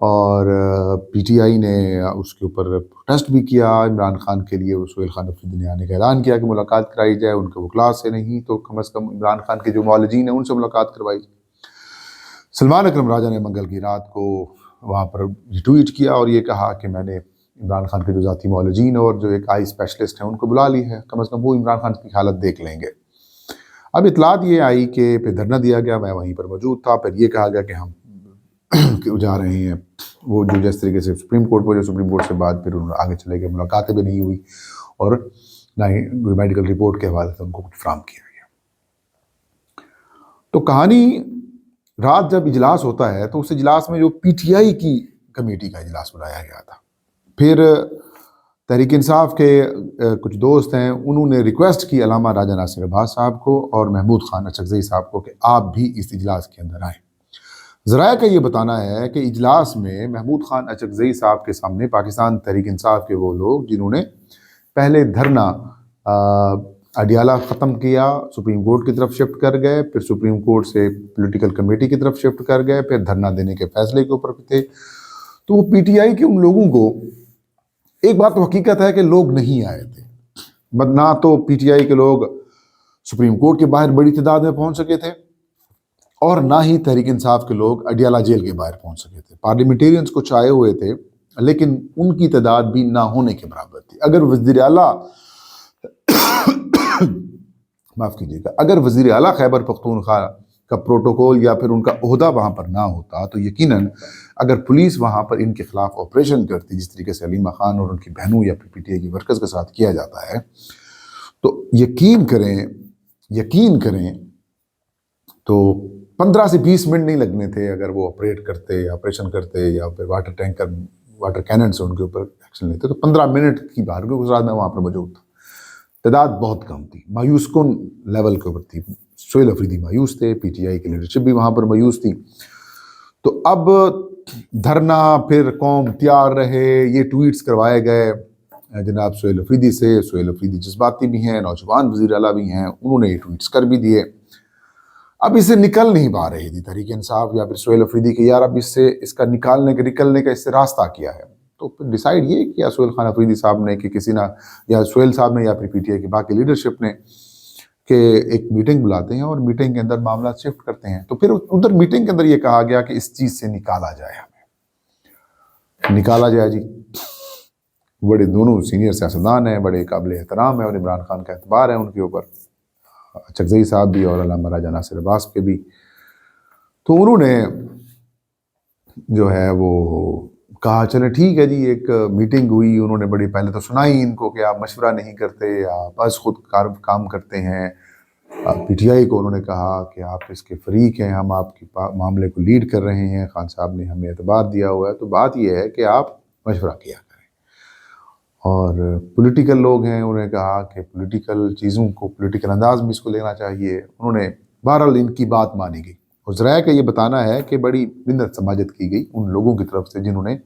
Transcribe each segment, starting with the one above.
اور P T I نے اس کے اوپر پروٹیسٹ بھی کیا عمران خان کے لیے. سہیل خان افریدی نے آنے کا اعلان کیا کہ ملاقات کرائی جائے, ان کے وکلاء سے نہیں تو کم از کم عمران خان کے جو معالجین ہیں ان سے ملاقات کروائی جائے. سلمان اکرم راجہ نے منگل کی رات کو وہاں پر ٹویٹ کیا اور یہ کہا کہ میں نے عمران خان کے جو ذاتی معالجین اور جو ایک آئی اسپیشلسٹ ہیں ان کو بلا لی ہے, کم از کم وہ عمران خان کی حالت دیکھ لیں گے. اب اطلاعات یہ آئی کہ پھر دھرنا دیا گیا, میں وہیں پر موجود تھا. پھر یہ کہا گیا کہ ہم جا رہے ہیں وہ جو جس طریقے سے سپریم کورٹ پہنچے, سپریم کورٹ سے بعد پھر انہوں آگے چلے گئے, ملاقاتیں بھی نہیں ہوئی اور نہ ہی میڈیکل رپورٹ کے حوالے سے ان کو کچھ فراہم کیا گیا. تو کہانی رات جب اجلاس ہوتا ہے تو اس اجلاس میں جو پی ٹی آئی کی کمیٹی کا اجلاس بلایا گیا تھا, پھر تحریک انصاف کے کچھ دوست ہیں انہوں نے ریکویسٹ کی علامہ راجہ ناصر عباس صاحب کو اور محمود خان اچکزئی صاحب کو کہ آپ بھی اس اجلاس کے اندر آئیں. ذرائع کا یہ بتانا ہے کہ اجلاس میں محمود خان اچکزئی صاحب کے سامنے پاکستان تحریک انصاف کے وہ لوگ جنہوں نے پہلے دھرنا اڈیالہ ختم کیا, سپریم کورٹ کی طرف شفٹ کر گئے, پھر سپریم کورٹ سے پولیٹیکل کمیٹی کی طرف شفٹ کر گئے, پھر دھرنا دینے کے فیصلے کے اوپر تھے. تو وہ پی ٹی آئی کے ان لوگوں کو ایک بات تو حقیقت ہے کہ لوگ نہیں آئے تھے, نہ تو پی ٹی آئی کے لوگ سپریم کورٹ کے باہر بڑی تعداد میں پہنچ سکے تھے اور نہ ہی تحریک انصاف کے لوگ اڈیالہ جیل کے باہر پہنچ سکے تھے. پارلیمنٹیرینز کچھ آئے ہوئے تھے لیکن ان کی تعداد بھی نہ ہونے کے برابر تھی. اگر وزیر اعلیٰ معاف کیجیے گا, اگر وزیر اعلیٰ خیبر پختونخوا کا پروٹوکول یا پھر ان کا عہدہ وہاں پر نہ ہوتا تو یقیناً اگر پولیس وہاں پر ان کے خلاف آپریشن کرتی جس طریقے سے علیمہ خان اور ان کی بہنوں یا پی ٹی آئی کی ورکرز کے ساتھ کیا جاتا ہے, تو یقین کریں تو 15 سے 20 منٹ نہیں لگنے تھے اگر وہ آپریشن کرتے یا پھر واٹر کینن سے ان کے اوپر ایکشن لیتے. تو 15 منٹ کی بات گزرات میں وہاں پر موجود تھا. تعداد بہت کم تھی, مایوس کن لیول کے اوپر تھی. سہیل افریدی مایوس تھے, پی ٹی آئی کی لیڈرشپ بھی وہاں پر مایوس تھی. تو اب دھرنا, پھر قوم تیار رہے, یہ ٹویٹس کروائے گئے جناب سہیل افریدی سے. سہیل افریدی جذباتی بھی ہیں, نوجوان وزیر اعلیٰ بھی ہیں, انہوں نے یہ ٹویٹس کر بھی دیے. اب اسے نکل نہیں پا رہی تھی تحریک انصاف یا پھر سہیل افریدی کہ یار اب اس کا نکلنے کا اس سے راستہ کیا ہے. تو پھر ڈیسائیڈ یہ کیا سہیل خان افریدی صاحب نے کہ کسی نہ یا سہیل صاحب نے یا پھر پی ٹی آئی کی باقی لیڈرشپ نے کہ ایک میٹنگ بلاتے ہیں اور میٹنگ کے اندر معاملات شفٹ کرتے ہیں. تو پھر ادھر میٹنگ کے اندر یہ کہا گیا کہ اس چیز سے نکالا جائے جی. بڑے دونوں سینئر سیاستدان ہیں, بڑے قابل احترام ہیں اور عمران خان کا اعتبار ہے ان کے اوپر, اچکزئی صاحب بھی اور علامہ راجہ ناصر عباس کے بھی. تو انہوں نے جو ہے وہ کہا چلے ٹھیک ہے جی, ایک میٹنگ ہوئی, انہوں نے بڑی پہلے تو سنائی ان کو کہ آپ مشورہ نہیں کرتے, آپ بس خود کام کرتے ہیں. پی ٹی آئی کو انہوں نے کہا کہ آپ اس کے فریق ہیں, ہم آپ کے معاملے کو لیڈ کر رہے ہیں, خان صاحب نے ہمیں اعتبار دیا ہوا ہے, تو بات یہ ہے کہ آپ مشورہ کیا کریں. اور پولیٹیکل لوگ ہیں, انہوں نے کہا کہ پولیٹیکل چیزوں کو پولیٹیکل انداز میں اس کو لینا چاہیے. انہوں نے بہرحال ان کی بات مانی گئی. اور ذرائع کا یہ بتانا ہے کہ بڑی منت سماجت کی گئی ان لوگوں کی طرف سے جنہوں نے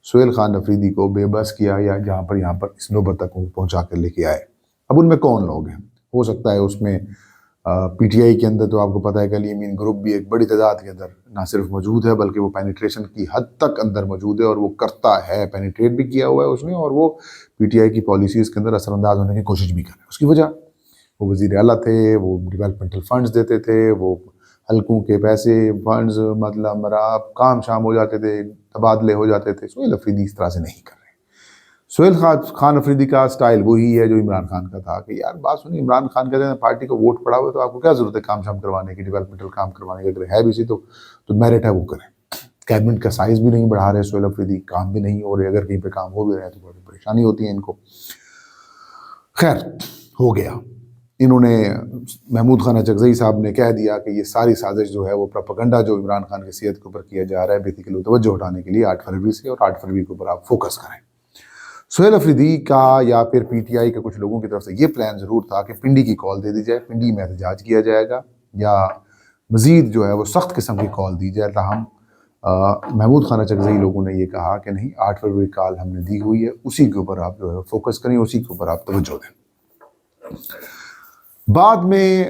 سہیل خان افریدی کو بے بس کیا یا یہاں پر اس نوبت تک پہنچا کر لے کے آئے. اب ان میں کون لوگ ہیں؟ ہو سکتا ہے اس میں پی ٹی آئی کے اندر تو آپ کو پتہ ہے کہ علی امین گروپ بھی ایک بڑی تعداد کے اندر نہ صرف موجود ہے بلکہ وہ پینیٹریشن کی حد تک اندر موجود ہے اور وہ کرتا ہے, پینیٹریٹ بھی کیا ہوا ہے اس نے, اور وہ پی ٹی آئی کی پالیسیز کے اندر اثر انداز ہونے کی کوشش بھی کر رہے ہیں. اس کی وجہ وہ وزیر اعلیٰ تھے, وہ ڈیولپمنٹل فنڈز دیتے تھے, وہ حلقوں کے پیسے فنڈز مطلب کام شام ہو جاتے تھے, تبادلے ہو جاتے تھے. سہیل افریدی اس طرح سے نہیں کر رہے. سہیل خان افریدی کا سٹائل وہی ہے جو عمران خان کا تھا کہ یار بات سنیں, عمران خان کہتے ہیں پارٹی کو ووٹ پڑا ہوا ہے تو آپ کو کیا ضرورت ہے کام شام کروانے کی, ڈیولپمنٹل کام کروانے کی, اگر ہے بھی سی تو میرٹ ہے وہ کریں. کیبنٹ کا سائز بھی نہیں بڑھا رہے سہیل افریدی, کام بھی نہیں ہو رہے, اگر کہیں پہ کام ہو بھی رہے تو بڑی پریشانی ہوتی ہے ان کو. خیر ہو گیا, انہوں نے محمود خان اچکزئی صاحب نے کہہ دیا کہ یہ ساری سازش جو ہے وہ پروپیگنڈا جو عمران خان کی صحت کے اوپر کیا جا رہا ہے بیسیکلی توجہ ہٹانے کے لیے 8 فروری سے, اور 8 فروری کے اوپر آپ فوکس کریں. سہیل افریدی کا یا پھر پی ٹی آئی کے کچھ لوگوں کی طرف سے یہ پلان ضرور تھا کہ پنڈی کی کال دے دی جائے, پنڈی میں احتجاج کیا جائے گا, یا مزید جو ہے وہ سخت قسم کی کال دی جائے. تاہم محمود خان اچکزئی لوگوں نے یہ کہا کہ نہیں, 8 فروری کال ہم نے دی ہوئی ہے, اسی کے اوپر آپ جو ہے فوکس کریں, اسی کے اوپر آپ توجہ دیں. بعد میں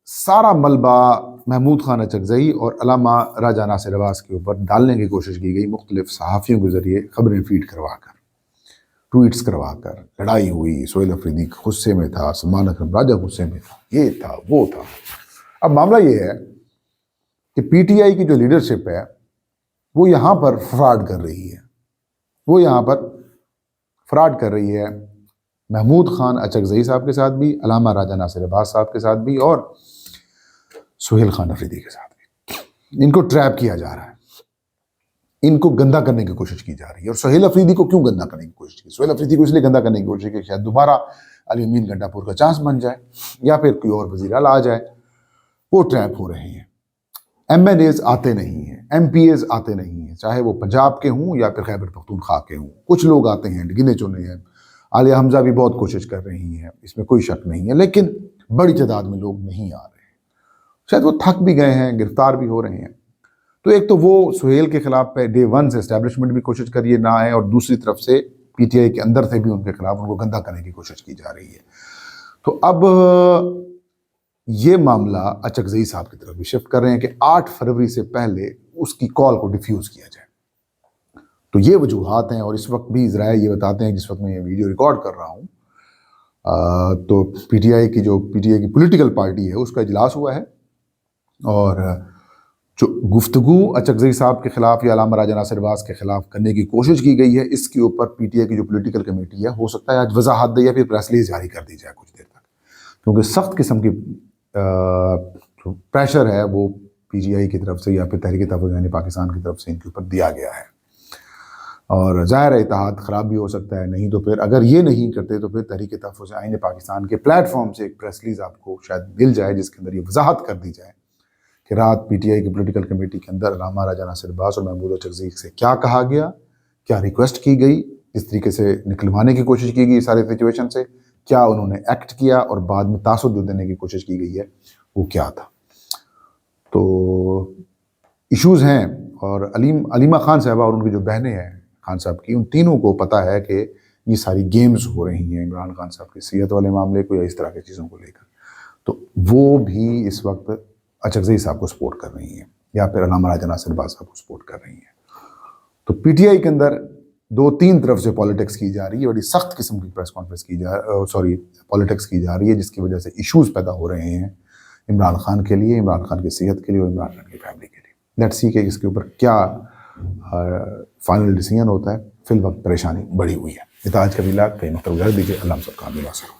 سارا ملبہ محمود خان اچکزئی اور علامہ راجہ ناصر عباس کے اوپر ڈالنے کی کوشش کی گئی مختلف صحافیوں کے ذریعے خبریں فیڈ کروا کر، ٹویٹس کروا کر، لڑائی ہوئی، سہیل افریدی غصے میں تھا، سلمان اکرم راجہ غصے میں تھا، یہ تھا وہ تھا۔ اب معاملہ یہ ہے کہ پی ٹی آئی کی جو لیڈرشپ ہے وہ یہاں پر فراڈ کر رہی ہے، محمود خان اچکزئی صاحب کے ساتھ بھی، علامہ راجہ ناصر عباس صاحب کے ساتھ بھی، اور سہیل خان افریدی کے ساتھ بھی۔ ان کو ٹریپ کیا جا رہا ہے، ان کو گندا کرنے کی کوشش کی جا رہی ہے۔ اور سہیل افریدی کو کیوں گندا کرنے کی کوشش کی؟ سہیل افریدی کو اس لیے گندا کرنے کی کوشش کی کہ شاید دوبارہ علی امین گنڈا پور کا چانس بن جائے یا پھر کوئی اور وزیر اعلیٰ آ جائے۔ وہ ٹریپ ہو رہے ہیں۔ ایم این ایز آتے نہیں ہیں، ایم پی ایز آتے نہیں ہیں، چاہے وہ پنجاب کے ہوں یا پھر خیبر پختونخوا کے ہوں۔ کچھ لوگ آتے ہیں، گنے چنے ہیں، عالیہ حمزہ بھی بہت کوشش کر رہی ہیں، اس میں کوئی شک نہیں ہے، لیکن بڑی تعداد میں لوگ نہیں آ رہے ہیں۔ شاید وہ تھک بھی گئے ہیں، گرفتار بھی ہو رہے ہیں۔ تو ایک تو وہ سہیل کے خلاف پہ ڈے ون سے اسٹیبلشمنٹ بھی کوشش کریے نہ آئے، اور دوسری طرف سے پی ٹی آئی کے اندر سے بھی ان کے خلاف ان کو گندا کرنے کی کوشش کی جا رہی ہے۔ تو اب یہ معاملہ اچکزئی صاحب کی طرف بھی شفٹ کر رہے ہیں کہ 8 فروری سے پہلے اس کی کال کو ڈیفیوز کیا جائے۔ تو یہ وجوہات ہیں، اور اس وقت بھی ذرائع یہ بتاتے ہیں، جس وقت میں یہ ویڈیو ریکارڈ کر رہا ہوں تو پی ٹی آئی کی پولیٹیکل پارٹی ہے اس کا اجلاس ہوا ہے، اور جو گفتگو اچکزئی صاحب کے خلاف یا علامہ راجہ ناصر عباس کے خلاف کرنے کی کوشش کی گئی ہے، اس کے اوپر پی ٹی آئی کی جو پولیٹیکل کمیٹی ہے ہو سکتا ہے آج وضاحت دے یا پھر پریس ریلیز جاری کر دی جائے کچھ دیر تک، کیونکہ سخت قسم کی پریشر ہے وہ پی جی آئی کی طرف سے یا پھر تحریک تحفظ یعنی پاکستان کی طرف سے ان کے اوپر دیا گیا ہے۔ اور ظاہر ہے اتحاد خراب بھی ہو سکتا ہے، نہیں تو پھر اگر یہ نہیں کرتے تو پھر تحریک تحفظ آئین پاکستان کے پلیٹ فارم سے ایک پریس ریلیز آپ کو شاید مل جائے جس کے اندر یہ وضاحت کر دی جائے کہ رات پی ٹی آئی کی پولیٹیکل کمیٹی کے اندر علامہ راجہ ناصر عباس اور محمود اچکزئی سے کیا کہا گیا، کیا ریکویسٹ کی گئی، اس طریقے سے نکلوانے کی کوشش کی گئی سارے سچویشن سے، کیا انہوں نے ایکٹ کیا، اور بعد میں تاثر جو دینے کی کوشش کی گئی ہے وہ کیا تھا۔ تو ایشوز ہیں، اور علیمہ خان صاحبہ اور ان کی جو بہنیں ہیں خان صاحب کی، ان تینوں کو پتہ ہے کہ یہ ساری گیمز ہو رہی ہیں عمران خان صاحب کی صحت والے معاملے کو یا اس طرح کی چیزوں کو لے کر، تو وہ بھی اس وقت اچکزئی صاحب کو سپورٹ کر رہی ہیں یا پھر علامہ راجہ ناصر عباس صاحب کو سپورٹ کر رہی ہیں۔ تو پی ٹی آئی کے اندر 2-3 طرف سے پالیٹکس کی جا رہی ہے، بڑی سخت قسم کی پریس کانفرنس پالیٹکس کی جا رہی ہے، جس کی وجہ سے ایشوز پیدا ہو رہے ہیں عمران خان کے لیے، عمران خان کی صحت کے لیے اور عمران خان کی فیملی کے لیے۔ لیٹس سی کہ اس کے اوپر کیا فائنل ڈیسیژن ہوتا ہے۔ فی الوقت پریشانی بڑھی ہوئی ہے۔ آج کا ویلاگ کئی مختلف دیجیے۔ اللہ ہم سب کا حامل ناصر ہو۔